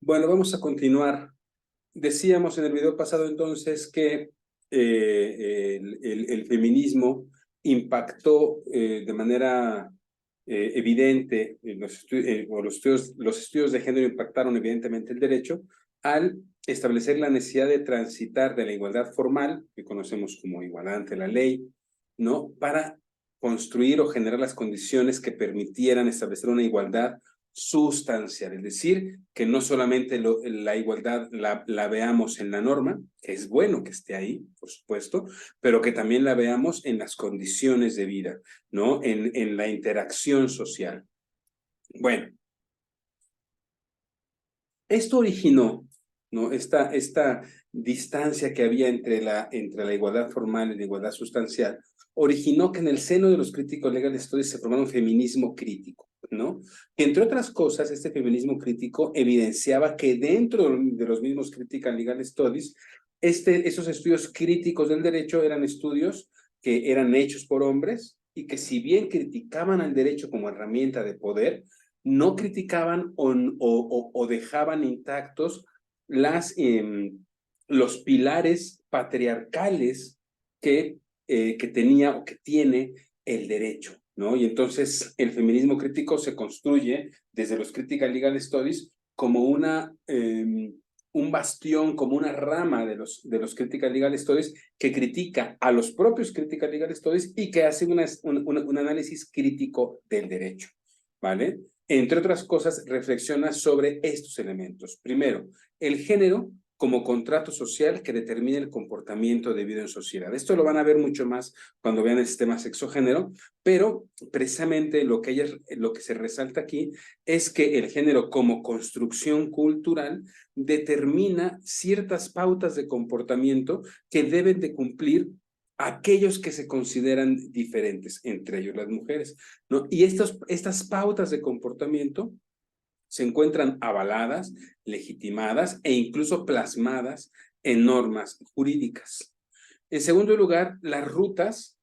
Bueno, vamos a continuar. Decíamos en el video pasado entonces que el feminismo impactó de manera evidente, los estudios de género impactaron evidentemente el derecho al establecer la necesidad de transitar de la igualdad formal, que conocemos como igualdad ante la ley, ¿no? Para construir o generar las condiciones que permitieran establecer una igualdad sustancial, es decir, que no solamente la igualdad la veamos en la norma, que es bueno que esté ahí, por supuesto, pero que también la veamos en las condiciones de vida, ¿no? En la interacción social. Bueno, esto originó, ¿no? Esta distancia que había entre la igualdad formal y la igualdad sustancial, originó que en el seno de los críticos legal studies se formara un feminismo crítico, ¿no? Entre otras cosas, este feminismo crítico evidenciaba que dentro de los mismos critical legal studies, esos estudios críticos del derecho eran estudios que eran hechos por hombres y que si bien criticaban al derecho como herramienta de poder, no criticaban o dejaban intactos los pilares patriarcales que tenía o que tiene el derecho, ¿no? Y entonces el feminismo crítico se construye desde los Critical Legal Studies como un bastión, como una rama de los Critical Legal Studies que critica a los propios Critical Legal Studies y que hace un análisis crítico del derecho, ¿vale? Entre otras cosas, reflexiona sobre estos elementos. Primero, el género como contrato social que determina el comportamiento debido en sociedad. Esto lo van a ver mucho más cuando vean el sistema sexo-género, pero precisamente lo que se resalta aquí es que el género como construcción cultural determina ciertas pautas de comportamiento que deben de cumplir aquellos que se consideran diferentes, entre ellos las mujeres, ¿no? Y estas pautas de comportamiento se encuentran avaladas, legitimadas e incluso plasmadas en normas jurídicas. En segundo lugar, las rutas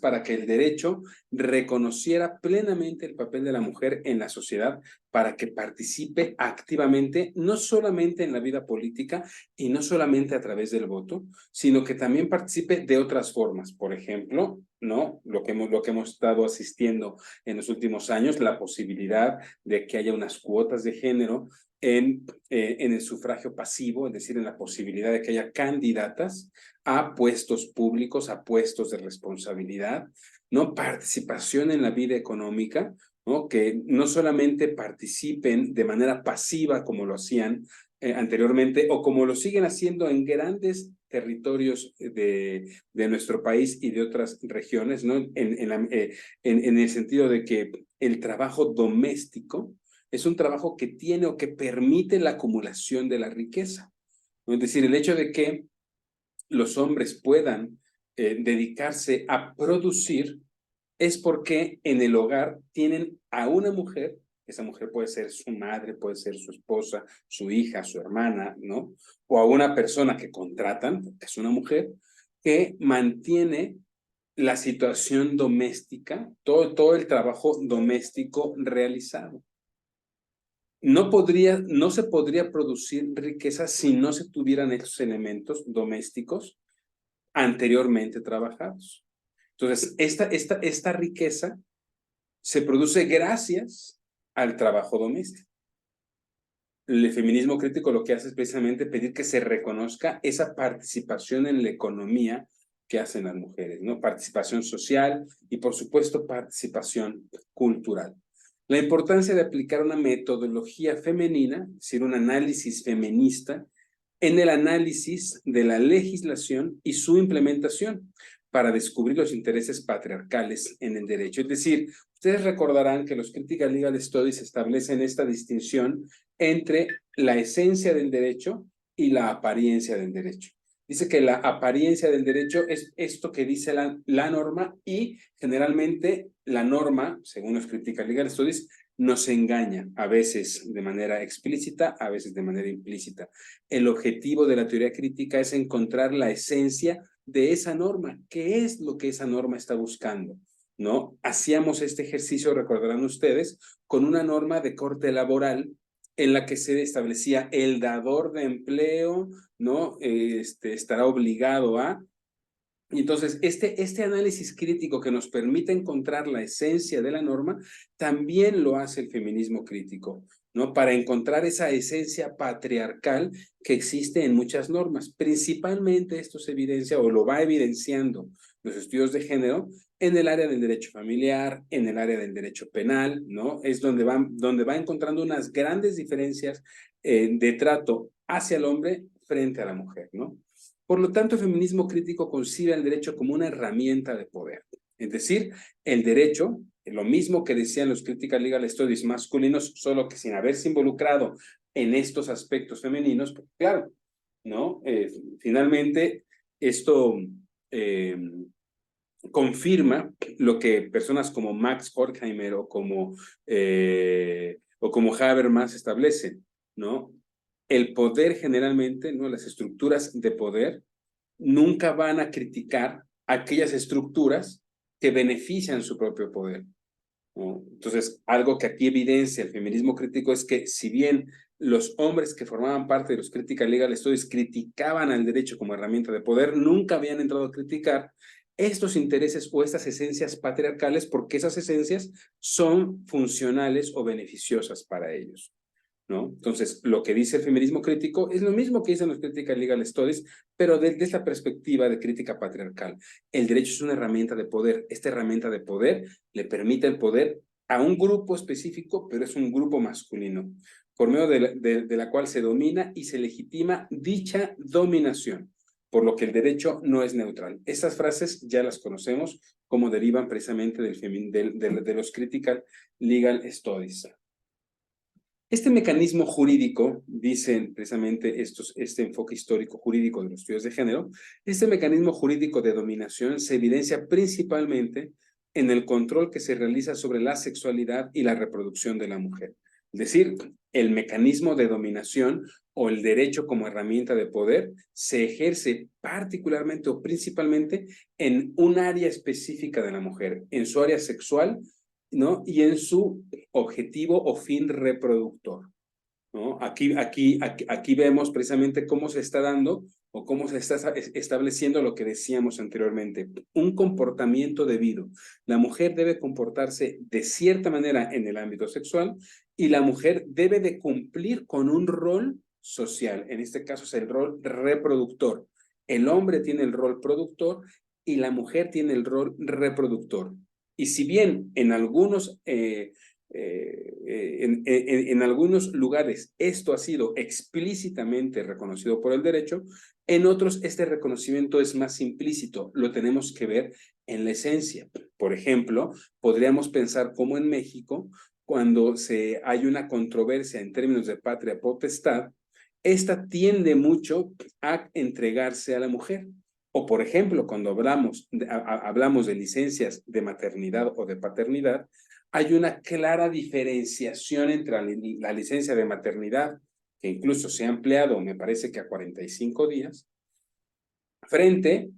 para que el derecho reconociera plenamente el papel de la mujer en la sociedad, para que participe activamente, no solamente en la vida política y no solamente a través del voto, sino que también participe de otras formas. Por ejemplo, ¿no? Lo que hemos estado asistiendo en los últimos años, la posibilidad de que haya unas cuotas de género en el sufragio pasivo, es decir, en la posibilidad de que haya candidatas a puestos públicos, a puestos de responsabilidad, ¿no? Participación en la vida económica, ¿no? Que no solamente participen de manera pasiva como lo hacían anteriormente o como lo siguen haciendo en grandes territorios de nuestro país y de otras regiones, ¿no? En el sentido de que el trabajo doméstico es un trabajo que tiene o que permite la acumulación de la riqueza, ¿no? Es decir, el hecho de que los hombres puedan dedicarse a producir es porque en el hogar tienen a una mujer, esa mujer puede ser su madre, puede ser su esposa, su hija, su hermana, ¿no? O a una persona que contratan, que es una mujer, que mantiene la situación doméstica, todo el trabajo doméstico realizado. No se podría producir riqueza si no se tuvieran estos elementos domésticos anteriormente trabajados. Entonces, esta riqueza se produce gracias al trabajo doméstico. El feminismo crítico lo que hace es precisamente pedir que se reconozca esa participación en la economía que hacen las mujeres, ¿no? Participación social y, por supuesto, participación cultural. La importancia de aplicar una metodología femenina, es decir, un análisis feminista, en el análisis de la legislación y su implementación para descubrir los intereses patriarcales en el derecho. Es decir, ustedes recordarán que los Critical Legal Studies establecen esta distinción entre la esencia del derecho y la apariencia del derecho. Dice que la apariencia del derecho es esto que dice la norma y generalmente la norma, según los Critical Legal Studies, nos engaña, a veces de manera explícita, a veces de manera implícita. El objetivo de la teoría crítica es encontrar la esencia de esa norma. ¿Qué es lo que esa norma está buscando? ¿No? Hacíamos este ejercicio, recordarán ustedes, con una norma de corte laboral en la que se establecía el dador de empleo, ¿no? Estará obligado a... Y entonces, este análisis crítico que nos permite encontrar la esencia de la norma, también lo hace el feminismo crítico, ¿no? Para encontrar esa esencia patriarcal que existe en muchas normas. Principalmente esto se evidencia o lo va evidenciando los estudios de género en el área del derecho familiar, en el área del derecho penal, ¿no? Es donde va encontrando unas grandes diferencias de trato hacia el hombre frente a la mujer, ¿no? Por lo tanto, el feminismo crítico concibe el derecho como una herramienta de poder. Es decir, el derecho, lo mismo que decían los Critical Legal Studies masculinos, solo que sin haberse involucrado en estos aspectos femeninos, pues, claro, ¿no? Finalmente, esto eh, confirma lo que personas como Max Horkheimer o como Habermas establecen, ¿no? El poder generalmente, ¿no? Las estructuras de poder nunca van a criticar aquellas estructuras que benefician su propio poder, ¿no? Entonces, algo que aquí evidencia el feminismo crítico es que si bien los hombres que formaban parte de los Critical Legal Studies criticaban al derecho como herramienta de poder, nunca habían entrado a criticar estos intereses o estas esencias patriarcales porque esas esencias son funcionales o beneficiosas para ellos, ¿no? Entonces, lo que dice el feminismo crítico es lo mismo que dicen los Critical Legal Studies, pero desde esta perspectiva de crítica patriarcal. El derecho es una herramienta de poder. Esta herramienta de poder le permite el poder a un grupo específico, pero es un grupo masculino, por medio de la cual se domina y se legitima dicha dominación, por lo que el derecho no es neutral. Estas frases ya las conocemos como derivan precisamente de los Critical Legal Studies. Este mecanismo jurídico, dicen precisamente este enfoque histórico jurídico de los estudios de género, este mecanismo jurídico de dominación se evidencia principalmente en el control que se realiza sobre la sexualidad y la reproducción de la mujer. Es decir, el mecanismo de dominación o el derecho como herramienta de poder se ejerce particularmente o principalmente en un área específica de la mujer, en su área sexual, ¿no? Y en su objetivo o fin reproductor, ¿no? Aquí vemos precisamente cómo se está dando o cómo se está estableciendo lo que decíamos anteriormente, un comportamiento debido. La mujer debe comportarse de cierta manera en el ámbito sexual y la mujer debe de cumplir con un rol social, en este caso es el rol reproductor. El hombre tiene el rol productor y la mujer tiene el rol reproductor. Y si bien en algunos lugares esto ha sido explícitamente reconocido por el derecho, en otros este reconocimiento es más implícito, lo tenemos que ver en la esencia. Por ejemplo, podríamos pensar como en México, cuando hay una controversia en términos de patria potestad, esta tiende mucho a entregarse a la mujer. O, por ejemplo, cuando hablamos de licencias de maternidad o de paternidad, hay una clara diferenciación entre la licencia de maternidad, que incluso se ha empleado, me parece que a 45 días, frente,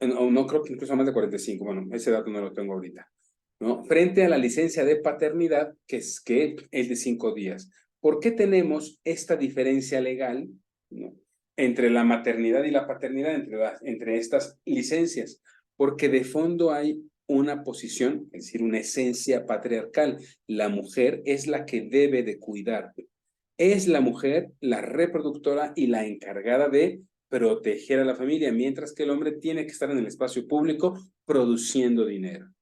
no creo que incluso a más de 45, bueno, ese dato no lo tengo ahorita, ¿no? Frente a la licencia de paternidad, que es de 5 días. ¿Por qué tenemos esta diferencia legal, ¿no? Entre la maternidad y la paternidad, entre estas licencias? Porque de fondo hay una posición, es decir, una esencia patriarcal. La mujer es la que debe de cuidar. Es la mujer la reproductora y la encargada de proteger a la familia, mientras que el hombre tiene que estar en el espacio público produciendo dinero,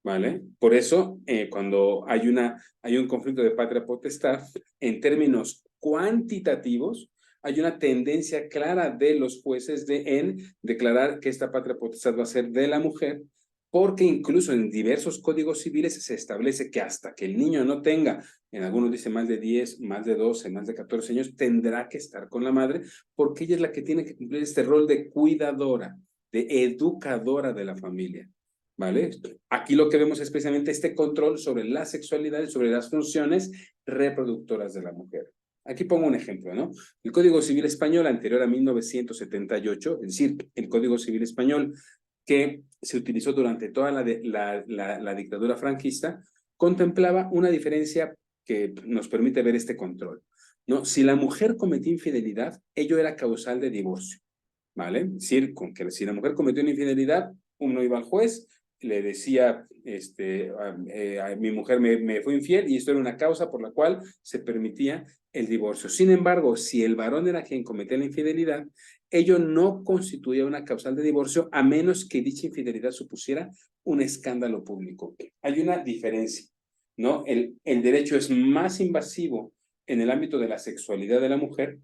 ¿vale? Por eso, cuando hay un conflicto de patria potestad, en términos cuantitativos, hay una tendencia clara de los jueces en declarar que esta patria potestad va a ser de la mujer, porque incluso en diversos códigos civiles se establece que hasta que el niño no tenga, en algunos dice más de 10, más de 12, más de 14 años, tendrá que estar con la madre, porque ella es la que tiene que cumplir este rol de cuidadora, de educadora de la familia, ¿vale? Aquí lo que vemos es precisamente este control sobre la sexualidad y sobre las funciones reproductoras de la mujer. Aquí pongo un ejemplo, ¿no? El Código Civil Español anterior a 1978, es decir, el Código Civil Español que se utilizó durante toda la dictadura franquista, contemplaba una diferencia que nos permite ver este control, ¿no? Si la mujer cometió infidelidad, ello era causal de divorcio, ¿vale? Es decir, con que si la mujer cometió una infidelidad, uno iba al juez, le decía, mi mujer me fue infiel y esto era una causa por la cual se permitía el divorcio. Sin embargo, si el varón era quien cometía la infidelidad, ello no constituía una causal de divorcio a menos que dicha infidelidad supusiera un escándalo público. Hay una diferencia, ¿no? El derecho es más invasivo en el ámbito de la sexualidad de la mujer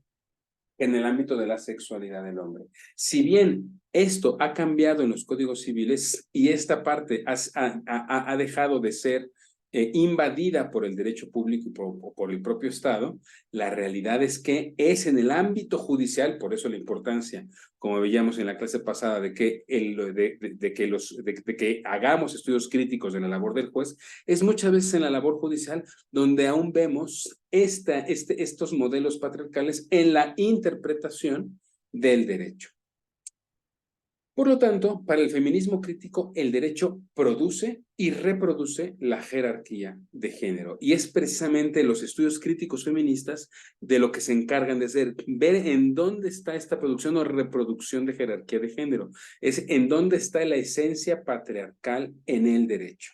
en el ámbito de la sexualidad del hombre. Si bien esto ha cambiado en los códigos civiles y esta parte ha dejado de ser invadida por el derecho público y por el propio Estado, la realidad es que es en el ámbito judicial, por eso la importancia, como veíamos en la clase pasada, de que hagamos estudios críticos de la labor del juez, es muchas veces en la labor judicial donde aún vemos estos modelos patriarcales en la interpretación del derecho. Por lo tanto, para el feminismo crítico, el derecho produce y reproduce la jerarquía de género. Y es precisamente los estudios críticos feministas de lo que se encargan de hacer, ver en dónde está esta producción o reproducción de jerarquía de género. Es en dónde está la esencia patriarcal en el derecho.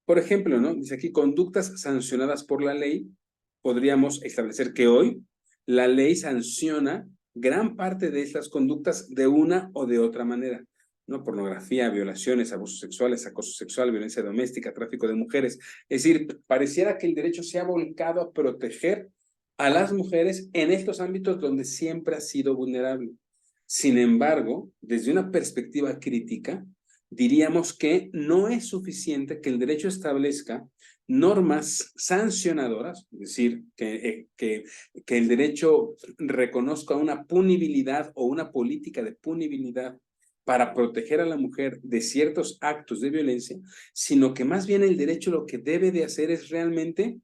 Por ejemplo, ¿no? Dice aquí, conductas sancionadas por la ley. Podríamos establecer que hoy la ley sanciona gran parte de estas conductas de una o de otra manera, ¿no? Pornografía, violaciones, abusos sexuales, acoso sexual, violencia doméstica, tráfico de mujeres. Es decir, pareciera que el derecho se ha volcado a proteger a las mujeres en estos ámbitos donde siempre ha sido vulnerable. Sin embargo, desde una perspectiva crítica, diríamos que no es suficiente que el derecho establezca normas sancionadoras, es decir, que el derecho reconozca una punibilidad o una política de punibilidad para proteger a la mujer de ciertos actos de violencia, sino que más bien el derecho lo que debe de hacer es realmente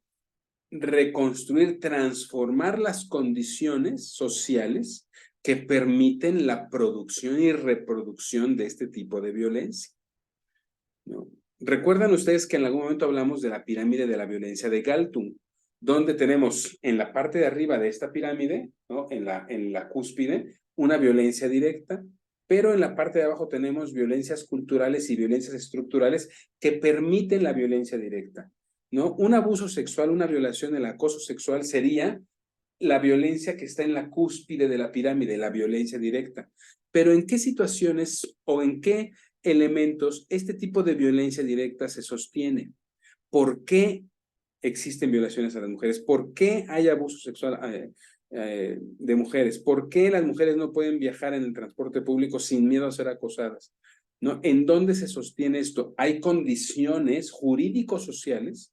reconstruir, transformar las condiciones sociales que permiten la producción y reproducción de este tipo de violencia, ¿no? Recuerdan ustedes que en algún momento hablamos de la pirámide de la violencia de Galtung, donde tenemos en la parte de arriba de esta pirámide, ¿no? en la cúspide, una violencia directa, pero en la parte de abajo tenemos violencias culturales y violencias estructurales que permiten la violencia directa, ¿no? Un abuso sexual, una violación, el acoso sexual sería la violencia que está en la cúspide de la pirámide, la violencia directa. Pero ¿en qué situaciones o en qué elementos este tipo de violencia directa se sostiene? ¿Por qué existen violaciones a las mujeres? ¿Por qué hay abuso sexual de mujeres? ¿Por qué las mujeres no pueden viajar en el transporte público sin miedo a ser acosadas? ¿No? ¿En dónde se sostiene esto? Hay condiciones jurídico-sociales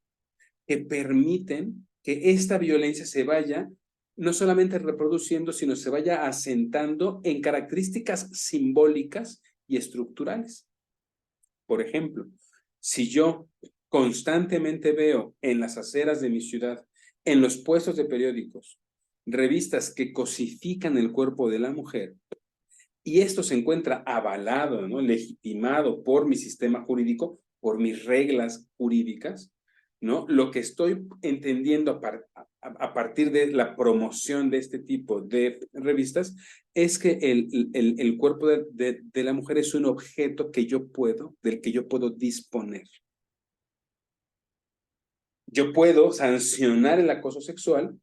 que permiten que esta violencia se vaya no solamente reproduciendo, sino se vaya asentando en características simbólicas y estructurales. Por ejemplo, si yo constantemente veo en las aceras de mi ciudad, en los puestos de periódicos, revistas que cosifican el cuerpo de la mujer, y esto se encuentra avalado, ¿no? Legitimado por mi sistema jurídico, por mis reglas jurídicas, ¿no? Lo que estoy entendiendo a partir de la promoción de este tipo de revistas es que el cuerpo de la mujer es un objeto del que yo puedo disponer. Yo puedo sancionar el acoso sexual,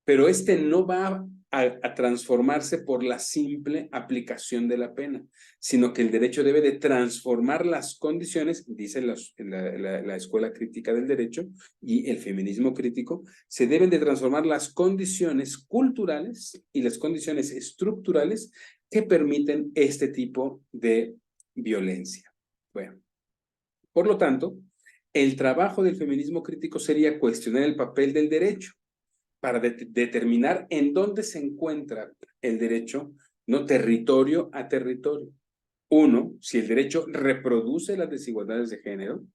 pero este no va a transformarse por la simple aplicación de la pena, sino que el derecho debe de transformar las condiciones, dice la escuela crítica del derecho y el feminismo crítico, se deben de transformar las condiciones culturales y las condiciones estructurales que permiten este tipo de violencia. Bueno, por lo tanto, el trabajo del feminismo crítico sería cuestionar el papel del derecho para determinar en dónde se encuentra el derecho, no territorio a territorio. Uno, si el derecho reproduce las desigualdades de género.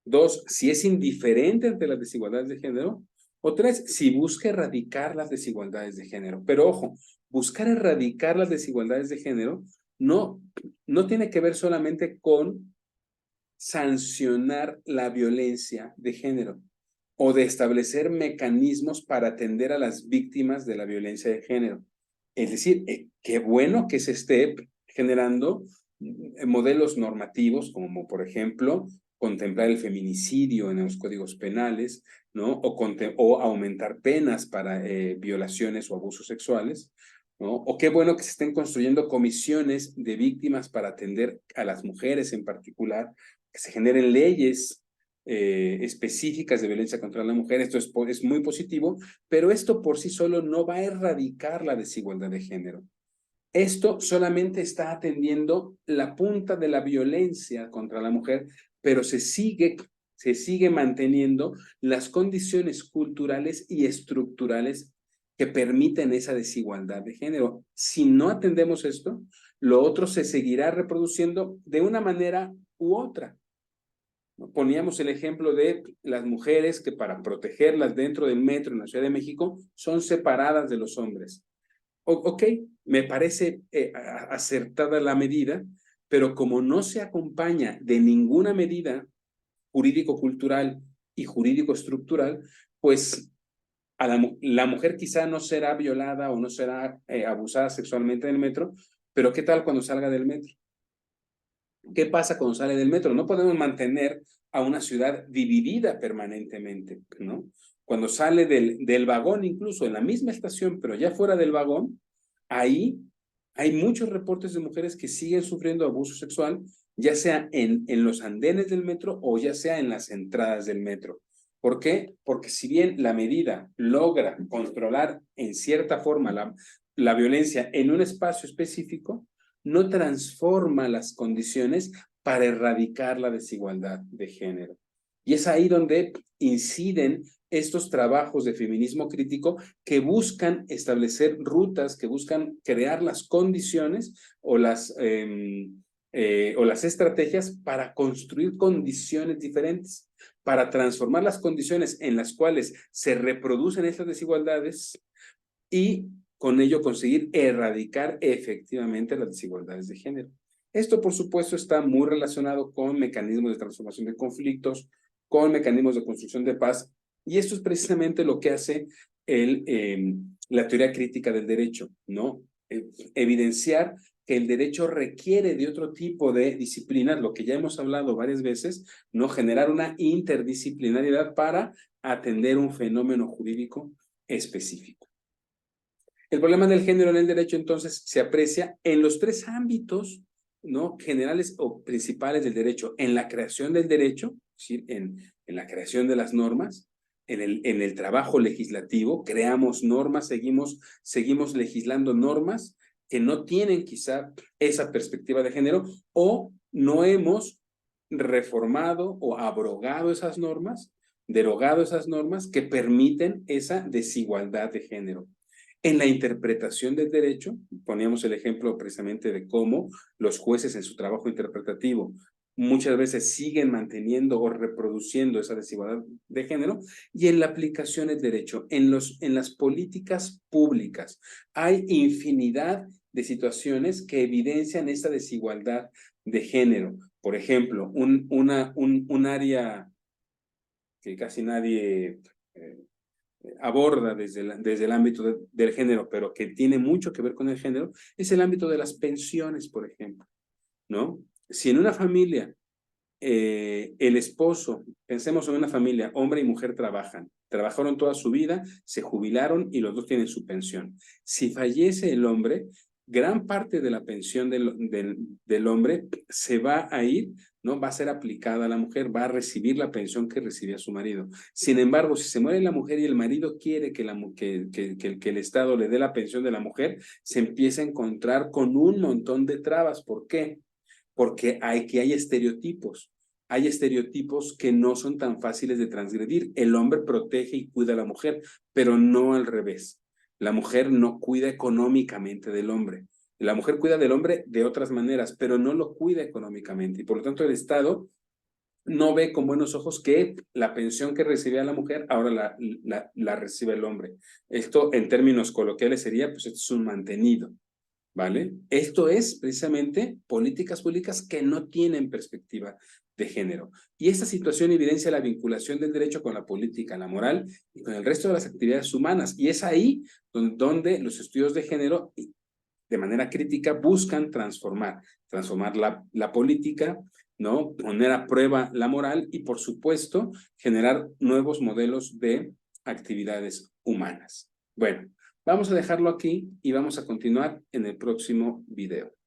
Dos, si es indiferente ante las desigualdades de género. O tres, si busca erradicar las desigualdades de género. Pero ojo, buscar erradicar las desigualdades de género no tiene que ver solamente con sancionar la violencia de género o de establecer mecanismos para atender a las víctimas de la violencia de género. Es decir, qué bueno que se esté generando modelos normativos, como por ejemplo, contemplar el feminicidio en los códigos penales, ¿no? O aumentar penas para violaciones o abusos sexuales, ¿no? O qué bueno que se estén construyendo comisiones de víctimas para atender a las mujeres en particular, que se generen leyes específicas de violencia contra la mujer. Esto es muy positivo, pero esto por sí solo no va a erradicar la desigualdad de género. Esto solamente está atendiendo la punta de la violencia contra la mujer, pero se sigue manteniendo las condiciones culturales y estructurales que permiten esa desigualdad de género. Si no atendemos esto, lo otro se seguirá reproduciendo de una manera u otra. Poníamos el ejemplo de las mujeres que para protegerlas dentro del metro en la Ciudad de México son separadas de los hombres. Ok, me parece acertada la medida, pero como no se acompaña de ninguna medida jurídico-cultural y jurídico-estructural, pues la mujer quizá no será violada o no será abusada sexualmente en el metro, pero ¿qué tal cuando salga del metro? ¿Qué pasa cuando sale del metro? No podemos mantener a una ciudad dividida permanentemente, ¿no? Cuando sale del vagón, incluso en la misma estación, pero ya fuera del vagón, ahí hay muchos reportes de mujeres que siguen sufriendo abuso sexual, ya sea en los andenes del metro o ya sea en las entradas del metro. ¿Por qué? Porque si bien la medida logra controlar en cierta forma la violencia en un espacio específico, no transforma las condiciones para erradicar la desigualdad de género. Y es ahí donde inciden estos trabajos de feminismo crítico que buscan establecer rutas, que buscan crear las condiciones o las estrategias para construir condiciones diferentes, para transformar las condiciones en las cuales se reproducen estas desigualdades y con ello conseguir erradicar efectivamente las desigualdades de género. Esto, por supuesto, está muy relacionado con mecanismos de transformación de conflictos, con mecanismos de construcción de paz, y esto es precisamente lo que hace la teoría crítica del derecho, ¿no? Evidenciar que el derecho requiere de otro tipo de disciplinas, lo que ya hemos hablado varias veces, ¿no? Generar una interdisciplinariedad para atender un fenómeno jurídico específico. El problema del género en el derecho, entonces, se aprecia en los tres ámbitos, ¿no? Generales o principales del derecho: en la creación del derecho, es decir, en la creación de las normas, en el trabajo legislativo, creamos normas, seguimos legislando normas que no tienen quizá esa perspectiva de género, o no hemos reformado o abrogado esas normas, derogado esas normas que permiten esa desigualdad de género. En la interpretación del derecho, poníamos el ejemplo precisamente de cómo los jueces en su trabajo interpretativo muchas veces siguen manteniendo o reproduciendo esa desigualdad de género, y en la aplicación del derecho, en las políticas públicas. Hay infinidad de situaciones que evidencian esta desigualdad de género. Por ejemplo, un área que casi nadie aborda desde el ámbito del género, pero que tiene mucho que ver con el género, es el ámbito de las pensiones, por ejemplo, ¿no? Si en una familia el esposo, pensemos en una familia, hombre y mujer trabajaron toda su vida, se jubilaron y los dos tienen su pensión. Si fallece el hombre, gran parte de la pensión del hombre se va a ir, ¿no? Va a ser aplicada a la mujer, va a recibir la pensión que recibía su marido. Sin embargo, si se muere la mujer y el marido quiere que el Estado le dé la pensión de la mujer, se empieza a encontrar con un montón de trabas. ¿Por qué? Porque hay estereotipos. Hay estereotipos que no son tan fáciles de transgredir. El hombre protege y cuida a la mujer, pero no al revés. La mujer no cuida económicamente del hombre. La mujer cuida del hombre de otras maneras, pero no lo cuida económicamente. Y por lo tanto, el Estado no ve con buenos ojos que la pensión que recibía la mujer ahora la recibe el hombre. Esto, en términos coloquiales, sería, pues, esto es un mantenido. ¿Vale? Esto es precisamente políticas públicas que no tienen perspectiva de género. Y esta situación evidencia la vinculación del derecho con la política, la moral y con el resto de las actividades humanas. Y es ahí donde los estudios de género, de manera crítica, buscan transformar la política, ¿no? Poner a prueba la moral y, por supuesto, generar nuevos modelos de actividades humanas. Bueno, vamos a dejarlo aquí y vamos a continuar en el próximo video.